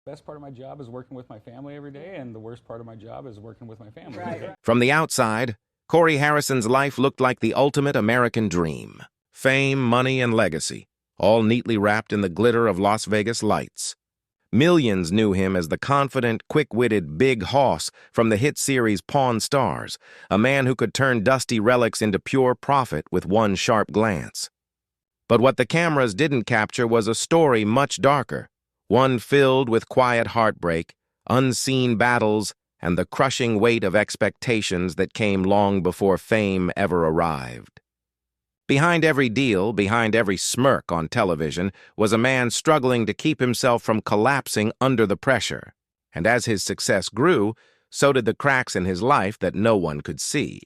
Best part of my job is working with my family every day, and the worst part of my job is working with my family. Right. From the outside, Corey Harrison's life looked like the ultimate American dream. Fame, money, and legacy, all neatly wrapped in the glitter of Las Vegas lights. Millions knew him as the confident, quick-witted Big Hoss from the hit series Pawn Stars, a man who could turn dusty relics into pure profit with one sharp glance. But what the cameras didn't capture was a story much darker, one filled with quiet heartbreak, unseen battles, and the crushing weight of expectations that came long before fame ever arrived. Behind every deal, behind every smirk on television, was a man struggling to keep himself from collapsing under the pressure. And as his success grew, so did the cracks in his life that no one could see.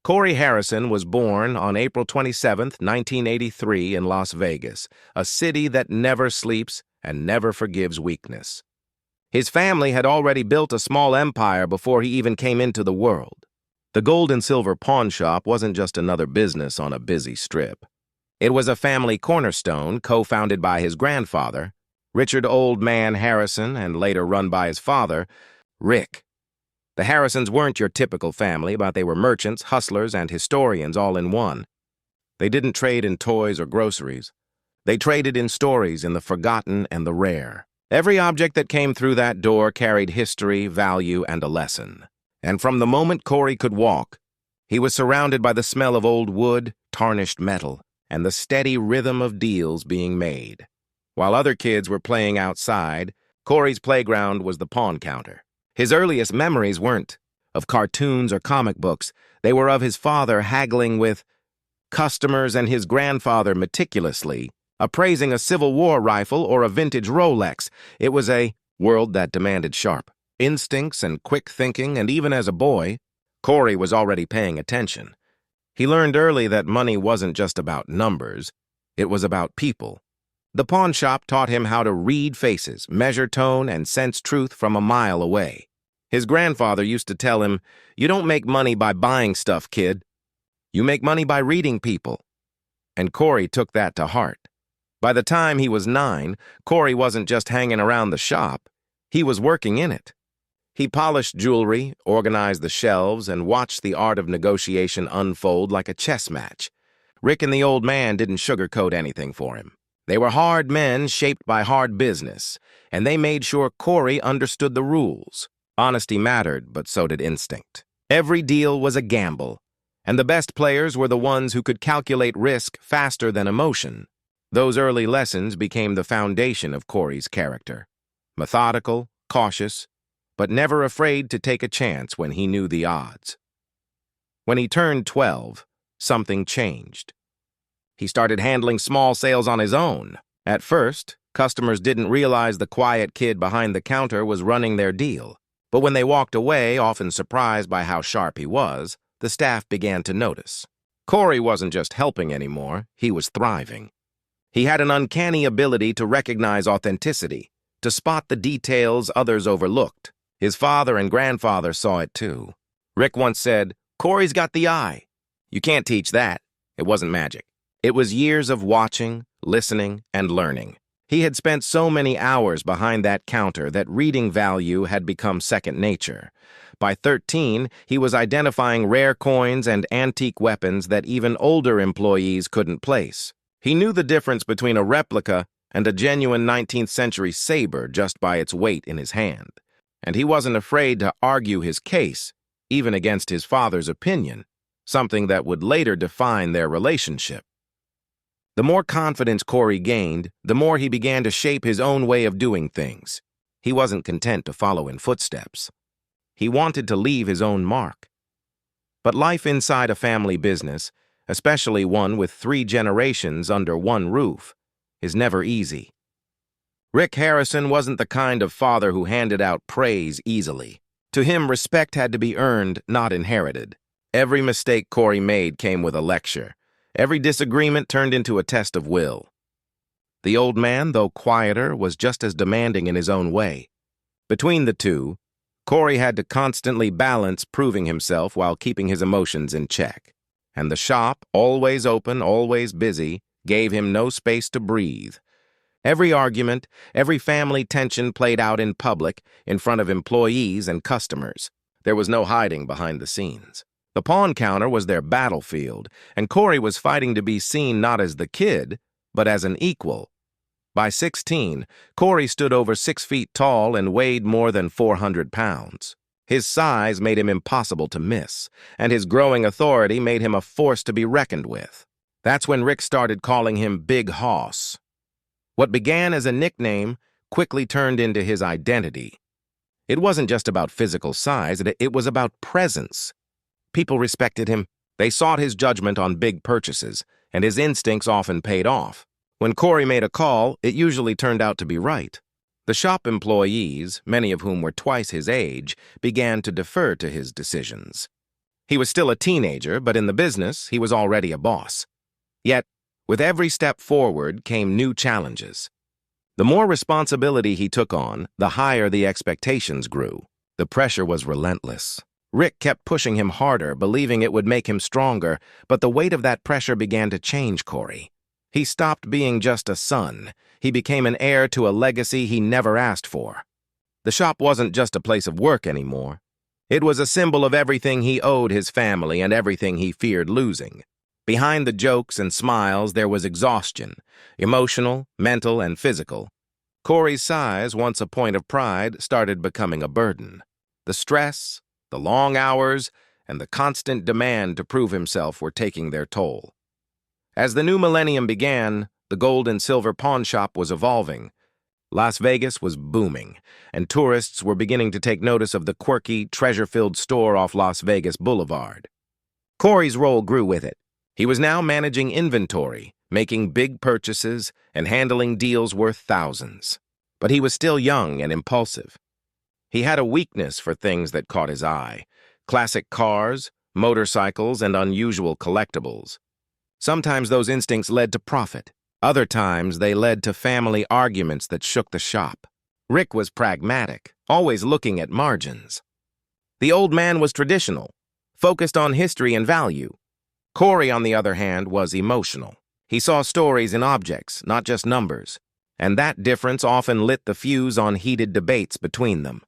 Corey Harrison was born on April 27, 1983, in Las Vegas, a city that never sleeps and never forgives weakness. His family had already built a small empire before he even came into the world. The gold and silver pawn shop wasn't just another business on a busy strip. It was a family cornerstone co-founded by his grandfather, Richard Old Man Harrison, and later run by his father, Rick. The Harrisons weren't your typical family, but they were merchants, hustlers, and historians all in one. They didn't trade in toys or groceries. They traded in stories, in the forgotten and the rare. Every object that came through that door carried history, value, and a lesson. And from the moment Corey could walk, he was surrounded by the smell of old wood, tarnished metal, and the steady rhythm of deals being made. While other kids were playing outside, Corey's playground was the pawn counter. His earliest memories weren't of cartoons or comic books. They were of his father haggling with customers and his grandfather meticulously appraising a Civil War rifle or a vintage Rolex. It was a world that demanded sharp instincts and quick thinking, and even as a boy, Corey was already paying attention. He learned early that money wasn't just about numbers, it was about people. The pawn shop taught him how to read faces, measure tone, and sense truth from a mile away. His grandfather used to tell him, "You don't make money by buying stuff, kid. You make money by reading people." And Corey took that to heart. By the time he was 9, Corey wasn't just hanging around the shop, he was working in it. He polished jewelry, organized the shelves, and watched the art of negotiation unfold like a chess match. Rick and the old man didn't sugarcoat anything for him. They were hard men shaped by hard business, and they made sure Corey understood the rules. Honesty mattered, but so did instinct. Every deal was a gamble, and the best players were the ones who could calculate risk faster than emotion. Those early lessons became the foundation of Corey's character. Methodical, cautious, but never afraid to take a chance when he knew the odds. When he turned 12, something changed. He started handling small sales on his own. At first, customers didn't realize the quiet kid behind the counter was running their deal. But when they walked away, often surprised by how sharp he was, the staff began to notice. Corey wasn't just helping anymore, he was thriving. He had an uncanny ability to recognize authenticity, to spot the details others overlooked. His father and grandfather saw it too. Rick once said, "Corey's got the eye." You can't teach that. It wasn't magic. It was years of watching, listening, and learning. He had spent so many hours behind that counter that reading value had become second nature. By 13, he was identifying rare coins and antique weapons that even older employees couldn't place. He knew the difference between a replica and a genuine 19th century saber just by its weight in his hand. And he wasn't afraid to argue his case, even against his father's opinion, something that would later define their relationship. The more confidence Corey gained, the more he began to shape his own way of doing things. He wasn't content to follow in footsteps. He wanted to leave his own mark. But life inside a family business, especially one with 3 generations under one roof, is never easy. Rick Harrison wasn't the kind of father who handed out praise easily. To him, respect had to be earned, not inherited. Every mistake Corey made came with a lecture. Every disagreement turned into a test of will. The old man, though quieter, was just as demanding in his own way. Between the two, Corey had to constantly balance proving himself while keeping his emotions in check. And the shop, always open, always busy, gave him no space to breathe. Every argument, every family tension played out in public, in front of employees and customers. There was no hiding behind the scenes. The pawn counter was their battlefield, and Corey was fighting to be seen not as the kid, but as an equal. By 16, Corey stood over 6 feet tall and weighed more than 400 pounds. His size made him impossible to miss, and his growing authority made him a force to be reckoned with. That's when Rick started calling him Big Hoss. What began as a nickname quickly turned into his identity. It wasn't just about physical size, it was about presence. People respected him. They sought his judgment on big purchases, and his instincts often paid off. When Corey made a call, it usually turned out to be right. The shop employees, many of whom were twice his age, began to defer to his decisions. He was still a teenager, but in the business, he was already a boss. Yet, with every step forward came new challenges. The more responsibility he took on, the higher the expectations grew. The pressure was relentless. Rick kept pushing him harder, believing it would make him stronger, but the weight of that pressure began to change Corey. He stopped being just a son. He became an heir to a legacy he never asked for. The shop wasn't just a place of work anymore. It was a symbol of everything he owed his family and everything he feared losing. Behind the jokes and smiles, there was exhaustion, emotional, mental, and physical. Corey's size, once a point of pride, started becoming a burden. The stress, the long hours, and the constant demand to prove himself were taking their toll. As the new millennium began, the gold and silver pawn shop was evolving. Las Vegas was booming, and tourists were beginning to take notice of the quirky, treasure-filled store off Las Vegas Boulevard. Corey's role grew with it. He was now managing inventory, making big purchases, and handling deals worth thousands. But he was still young and impulsive. He had a weakness for things that caught his eye: classic cars, motorcycles, and unusual collectibles. Sometimes those instincts led to profit. Other times they led to family arguments that shook the shop. Rick was pragmatic, always looking at margins. The old man was traditional, focused on history and value. Corey, on the other hand, was emotional. He saw stories in objects, not just numbers, and that difference often lit the fuse on heated debates between them.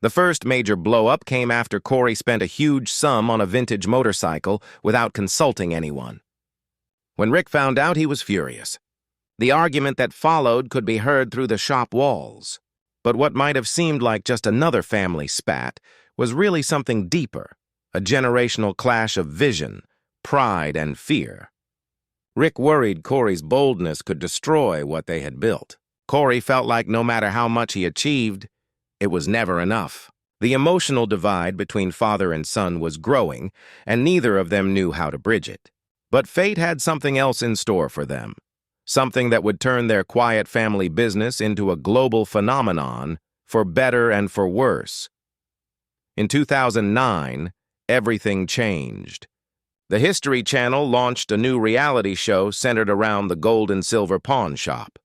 The first major blow-up came after Corey spent a huge sum on a vintage motorcycle without consulting anyone. When Rick found out, he was furious. The argument that followed could be heard through the shop walls. But what might have seemed like just another family spat was really something deeper, a generational clash of vision, pride, and fear. Rick worried Corey's boldness could destroy what they had built. Corey felt like no matter how much he achieved, it was never enough. The emotional divide between father and son was growing, and neither of them knew how to bridge it. But fate had something else in store for them, something that would turn their quiet family business into a global phenomenon, for better and for worse. In 2009, everything changed. The History Channel launched a new reality show centered around the gold and silver pawn shop.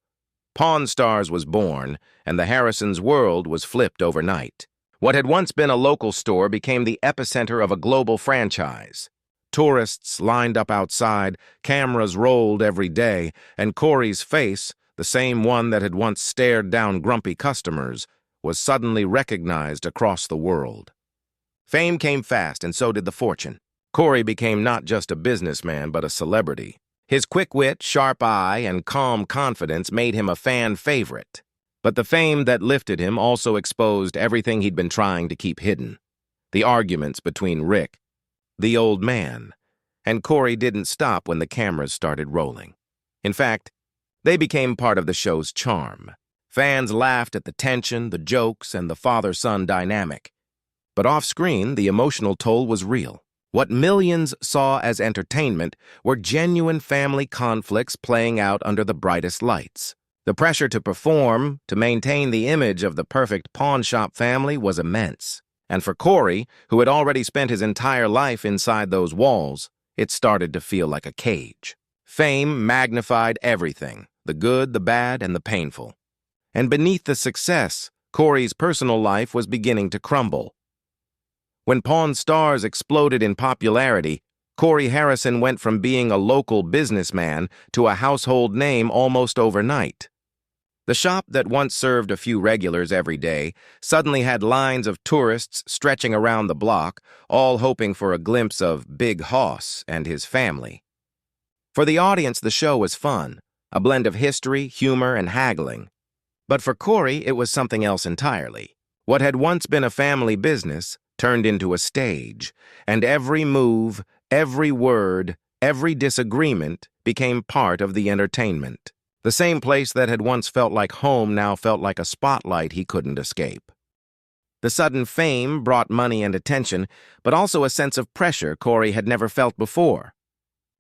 Pawn Stars was born, and the Harrisons' world was flipped overnight. What had once been a local store became the epicenter of a global franchise. Tourists lined up outside, cameras rolled every day, and Corey's face, the same one that had once stared down grumpy customers, was suddenly recognized across the world. Fame came fast, and so did the fortune. Corey became not just a businessman, but a celebrity. His quick wit, sharp eye, and calm confidence made him a fan favorite. But the fame that lifted him also exposed everything he'd been trying to keep hidden. The arguments between Rick, the old man, and Corey didn't stop when the cameras started rolling. In fact, they became part of the show's charm. Fans laughed at the tension, the jokes, and the father-son dynamic. But off-screen, the emotional toll was real. What millions saw as entertainment were genuine family conflicts playing out under the brightest lights. The pressure to perform, to maintain the image of the perfect pawn shop family was immense. And for Corey, who had already spent his entire life inside those walls, it started to feel like a cage. Fame magnified everything, the good, the bad, and the painful. And beneath the success, Corey's personal life was beginning to crumble. When Pawn Stars exploded in popularity, Corey Harrison went from being a local businessman to a household name almost overnight. The shop that once served a few regulars every day suddenly had lines of tourists stretching around the block, all hoping for a glimpse of Big Hoss and his family. For the audience, the show was fun, a blend of history, humor, and haggling. But for Corey, it was something else entirely. What had once been a family business turned into a stage, and every move, every word, every disagreement became part of the entertainment. The same place that had once felt like home now felt like a spotlight he couldn't escape. The sudden fame brought money and attention, but also a sense of pressure Corey had never felt before.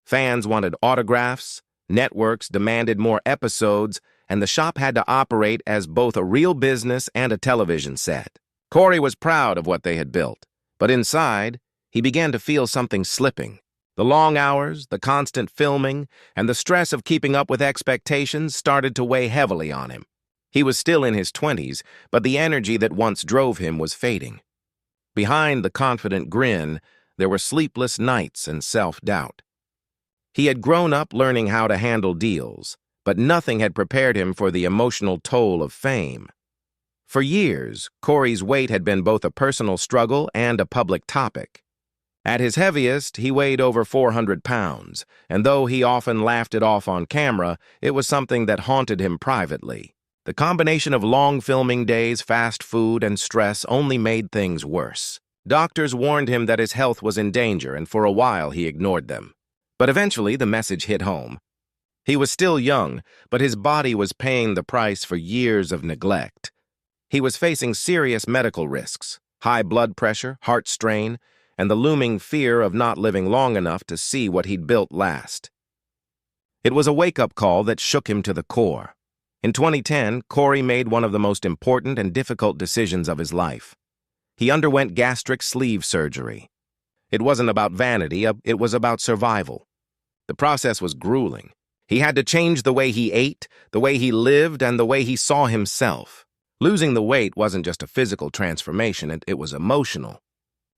Fans wanted autographs, networks demanded more episodes, and the shop had to operate as both a real business and a television set. Corey was proud of what they had built, but inside, he began to feel something slipping. The long hours, the constant filming, and the stress of keeping up with expectations started to weigh heavily on him. He was still in his 20s, but the energy that once drove him was fading. Behind the confident grin, there were sleepless nights and self-doubt. He had grown up learning how to handle deals, but nothing had prepared him for the emotional toll of fame. For years, Corey's weight had been both a personal struggle and a public topic. At his heaviest, he weighed over 400 pounds, and though he often laughed it off on camera, it was something that haunted him privately. The combination of long filming days, fast food, and stress only made things worse. Doctors warned him that his health was in danger, and for a while he ignored them. But eventually, the message hit home. He was still young, but his body was paying the price for years of neglect. He was facing serious medical risks, high blood pressure, heart strain, and the looming fear of not living long enough to see what he'd built last. It was a wake-up call that shook him to the core. In 2010, Corey made one of the most important and difficult decisions of his life. He underwent gastric sleeve surgery. It wasn't about vanity, it was about survival. The process was grueling. He had to change the way he ate, the way he lived, and the way he saw himself. Losing the weight wasn't just a physical transformation, it was emotional.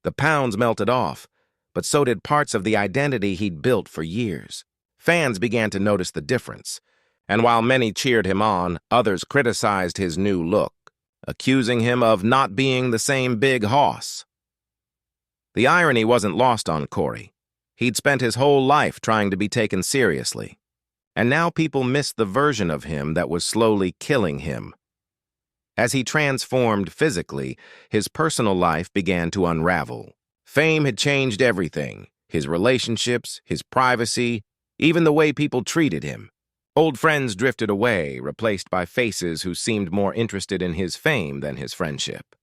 The pounds melted off, but so did parts of the identity he'd built for years. Fans began to notice the difference, and while many cheered him on, others criticized his new look, accusing him of not being the same Big Hoss. The irony wasn't lost on Corey. He'd spent his whole life trying to be taken seriously, and now people missed the version of him that was slowly killing him. As he transformed physically, his personal life began to unravel. Fame had changed everything, his relationships, his privacy, even the way people treated him. Old friends drifted away, replaced by faces who seemed more interested in his fame than his friendship.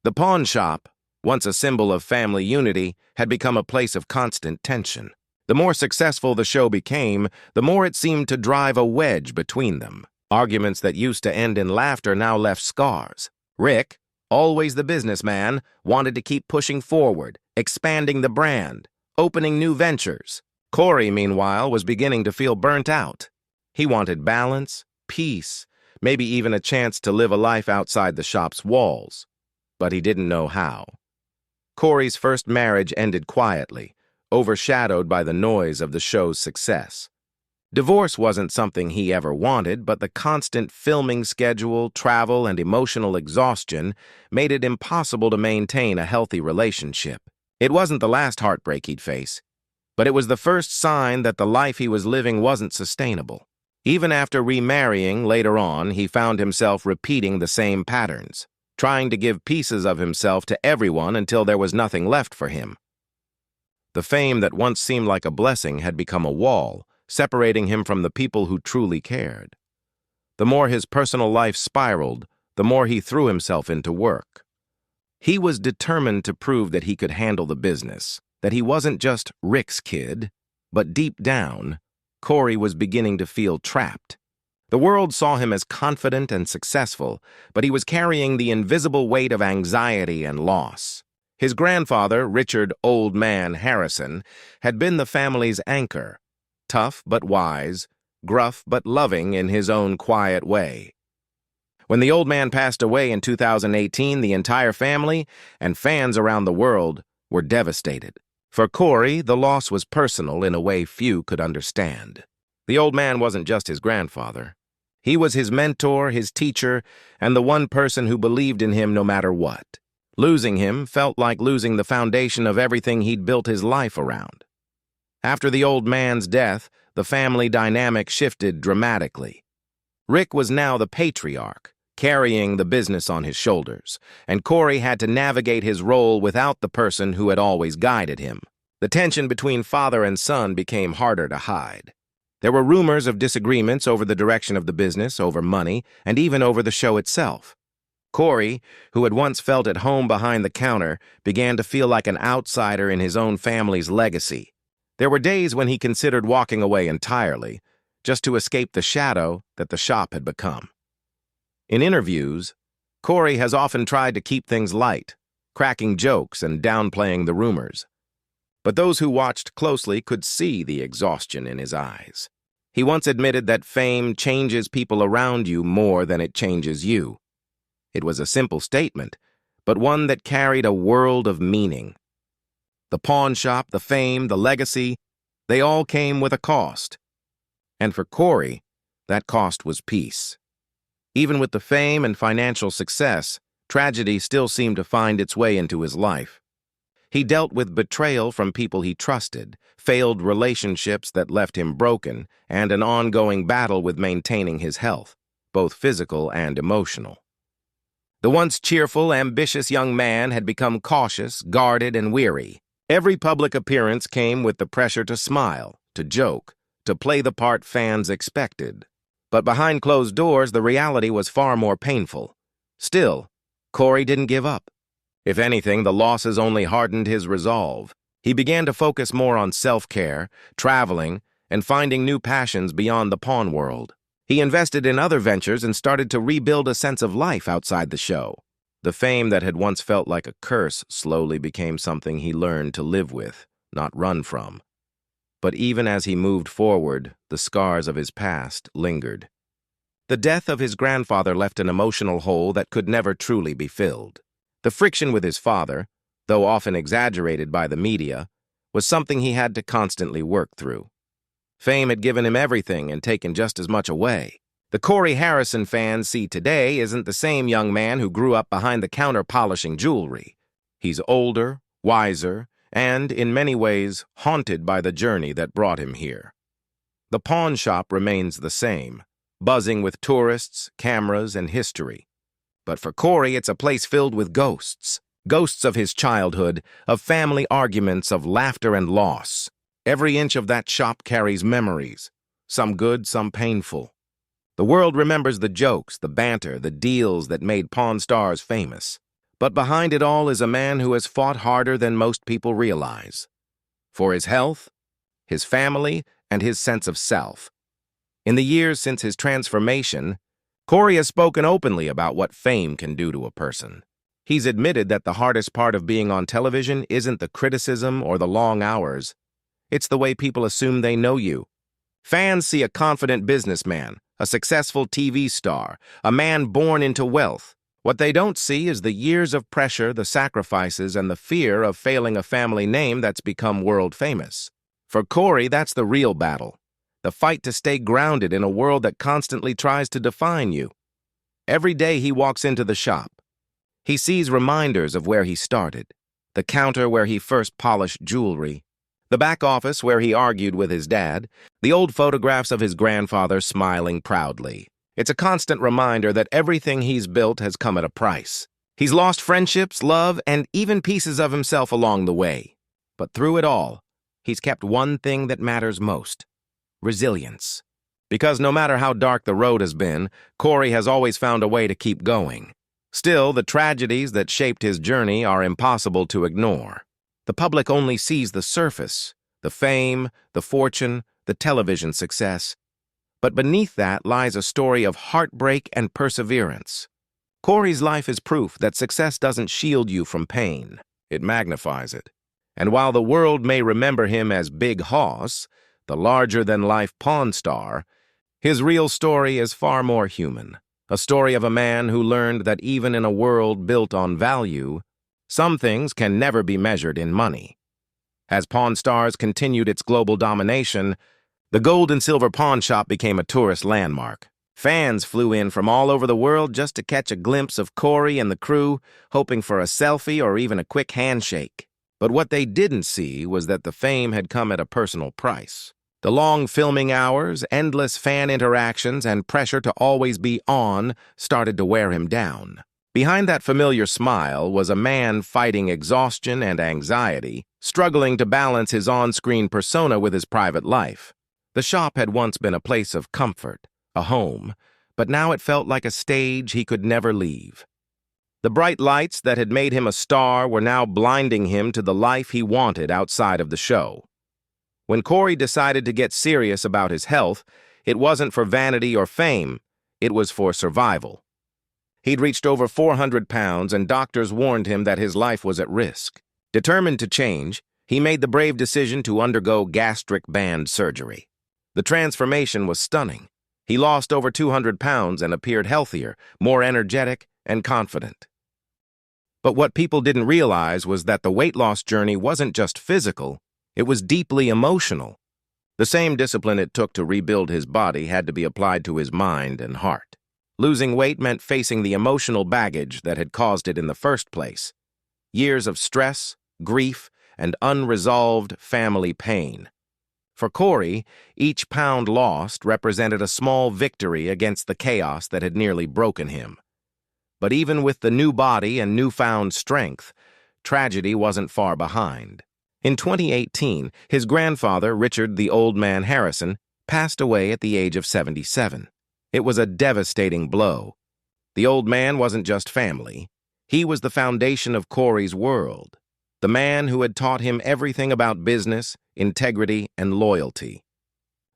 The pawn shop, once a symbol of family unity, had become a place of constant tension. The more successful the show became, the more it seemed to drive a wedge between them. Arguments that used to end in laughter now left scars. Rick, always the businessman, wanted to keep pushing forward, expanding the brand, opening new ventures. Corey, meanwhile, was beginning to feel burnt out. He wanted balance, peace, maybe even a chance to live a life outside the shop's walls. But he didn't know how. Corey's first marriage ended quietly, overshadowed by the noise of the show's success. Divorce wasn't something he ever wanted, but the constant filming schedule, travel, and emotional exhaustion made it impossible to maintain a healthy relationship. It wasn't the last heartbreak he'd face, but it was the first sign that the life he was living wasn't sustainable. Even after remarrying later on, he found himself repeating the same patterns, trying to give pieces of himself to everyone until there was nothing left for him. The fame that once seemed like a blessing had become a wall, separating him from the people who truly cared. The more his personal life spiraled, the more he threw himself into work. He was determined to prove that he could handle the business, that he wasn't just Rick's kid, but deep down, Corey was beginning to feel trapped. The world saw him as confident and successful, but he was carrying the invisible weight of anxiety and loss. His grandfather, Richard Old Man Harrison, had been the family's anchor, tough but wise, gruff but loving in his own quiet way. When the old man passed away in 2018, the entire family and fans around the world were devastated. For Corey, the loss was personal in a way few could understand. The old man wasn't just his grandfather. He was his mentor, his teacher, and the one person who believed in him no matter what. Losing him felt like losing the foundation of everything he'd built his life around. After the old man's death, the family dynamic shifted dramatically. Rick was now the patriarch, carrying the business on his shoulders, and Corey had to navigate his role without the person who had always guided him. The tension between father and son became harder to hide. There were rumors of disagreements over the direction of the business, over money, and even over the show itself. Corey, who had once felt at home behind the counter, began to feel like an outsider in his own family's legacy. There were days when he considered walking away entirely, just to escape the shadow that the shop had become. In interviews, Corey has often tried to keep things light, cracking jokes and downplaying the rumors. But those who watched closely could see the exhaustion in his eyes. He once admitted that fame changes people around you more than it changes you. It was a simple statement, but one that carried a world of meaning. The pawn shop, the fame, the legacy, they all came with a cost. And for Corey, that cost was peace. Even with the fame and financial success, tragedy still seemed to find its way into his life. He dealt with betrayal from people he trusted, failed relationships that left him broken, and an ongoing battle with maintaining his health, both physical and emotional. The once cheerful, ambitious young man had become cautious, guarded, and weary. Every public appearance came with the pressure to smile, to joke, to play the part fans expected. But behind closed doors, the reality was far more painful. Still, Corey didn't give up. If anything, the losses only hardened his resolve. He began to focus more on self-care, traveling, and finding new passions beyond the pawn world. He invested in other ventures and started to rebuild a sense of life outside the show. The fame that had once felt like a curse slowly became something he learned to live with, not run from. But even as he moved forward, the scars of his past lingered. The death of his grandfather left an emotional hole that could never truly be filled. The friction with his father, though often exaggerated by the media, was something he had to constantly work through. Fame had given him everything and taken just as much away. The Corey Harrison fans see today isn't the same young man who grew up behind the counter polishing jewelry. He's older, wiser, and, in many ways, haunted by the journey that brought him here. The pawn shop remains the same, buzzing with tourists, cameras, and history. But for Corey, it's a place filled with ghosts. Ghosts of his childhood, of family arguments, of laughter and loss. Every inch of that shop carries memories, some good, some painful. The world remembers the jokes, the banter, the deals that made Pawn Stars famous. But behind it all is a man who has fought harder than most people realize. For his health, his family, and his sense of self. In the years since his transformation, Corey has spoken openly about what fame can do to a person. He's admitted that the hardest part of being on television isn't the criticism or the long hours. It's the way people assume they know you. Fans see a confident businessman, a successful TV star, a man born into wealth. What they don't see is the years of pressure, the sacrifices, and the fear of failing a family name that's become world famous. For Corey, that's the real battle. The fight to stay grounded in a world that constantly tries to define you. Every day he walks into the shop, he sees reminders of where he started, the counter where he first polished jewelry, the back office where he argued with his dad, the old photographs of his grandfather smiling proudly. It's a constant reminder that everything he's built has come at a price. He's lost friendships, love, and even pieces of himself along the way. But through it all, he's kept one thing that matters most: resilience. Because no matter how dark the road has been, Corey has always found a way to keep going. Still, the tragedies that shaped his journey are impossible to ignore. The public only sees the surface, the fame, the fortune, the television success. But beneath that lies a story of heartbreak and perseverance. Corey's life is proof that success doesn't shield you from pain. It magnifies it. And while the world may remember him as Big Hoss, the larger-than-life Pawn Star, his real story is far more human. A story of a man who learned that even in a world built on value, some things can never be measured in money. As Pawn Stars continued its global domination, the gold and silver pawn shop became a tourist landmark. Fans flew in from all over the world just to catch a glimpse of Corey and the crew, hoping for a selfie or even a quick handshake. But what they didn't see was that the fame had come at a personal price. The long filming hours, endless fan interactions, and pressure to always be on started to wear him down. Behind that familiar smile was a man fighting exhaustion and anxiety, struggling to balance his on-screen persona with his private life. The shop had once been a place of comfort, a home, but now it felt like a stage he could never leave. The bright lights that had made him a star were now blinding him to the life he wanted outside of the show. When Corey decided to get serious about his health, it wasn't for vanity or fame, it was for survival. He'd reached over 400 pounds, and doctors warned him that his life was at risk. Determined to change, he made the brave decision to undergo gastric band surgery. The transformation was stunning. He lost over 200 pounds and appeared healthier, more energetic, and confident. But what people didn't realize was that the weight loss journey wasn't just physical, it was deeply emotional. The same discipline it took to rebuild his body had to be applied to his mind and heart. Losing weight meant facing the emotional baggage that had caused it in the first place. Years of stress, grief, and unresolved family pain. For Corey, each pound lost represented a small victory against the chaos that had nearly broken him. But even with the new body and newfound strength, tragedy wasn't far behind. In 2018, his grandfather, Richard the Old Man Harrison, passed away at the age of 77. It was a devastating blow. The old man wasn't just family. He was the foundation of Corey's world, the man who had taught him everything about business, integrity, and loyalty.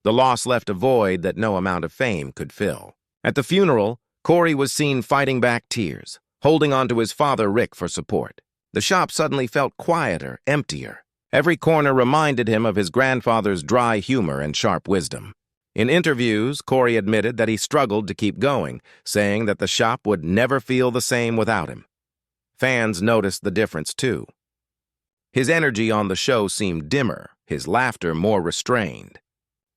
The loss left a void that no amount of fame could fill. At the funeral, Corey was seen fighting back tears, holding on to his father Rick for support. The shop suddenly felt quieter, emptier. Every corner reminded him of his grandfather's dry humor and sharp wisdom. In interviews, Corey admitted that he struggled to keep going, saying that the shop would never feel the same without him. Fans noticed the difference, too. His energy on the show seemed dimmer, his laughter more restrained.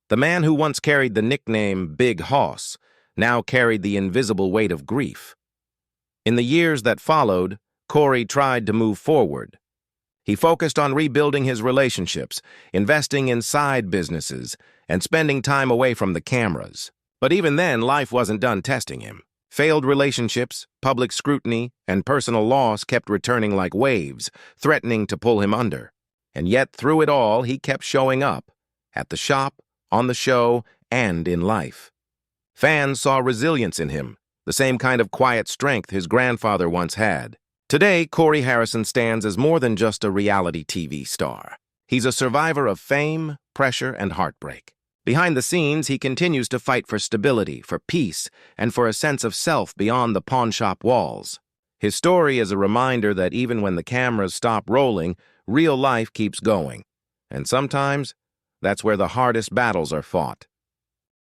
The man who once carried the nickname Big Hoss now carried the invisible weight of grief. In the years that followed, Corey tried to move forward. He focused on rebuilding his relationships, investing in side businesses, and spending time away from the cameras. But even then, life wasn't done testing him. Failed relationships, public scrutiny, and personal loss kept returning like waves, threatening to pull him under. And yet, through it all, he kept showing up, at the shop, on the show, and in life. Fans saw resilience in him, the same kind of quiet strength his grandfather once had. Today, Corey Harrison stands as more than just a reality TV star. He's a survivor of fame, pressure, and heartbreak. Behind the scenes, he continues to fight for stability, for peace, and for a sense of self beyond the pawnshop walls. His story is a reminder that even when the cameras stop rolling, real life keeps going. And sometimes, that's where the hardest battles are fought.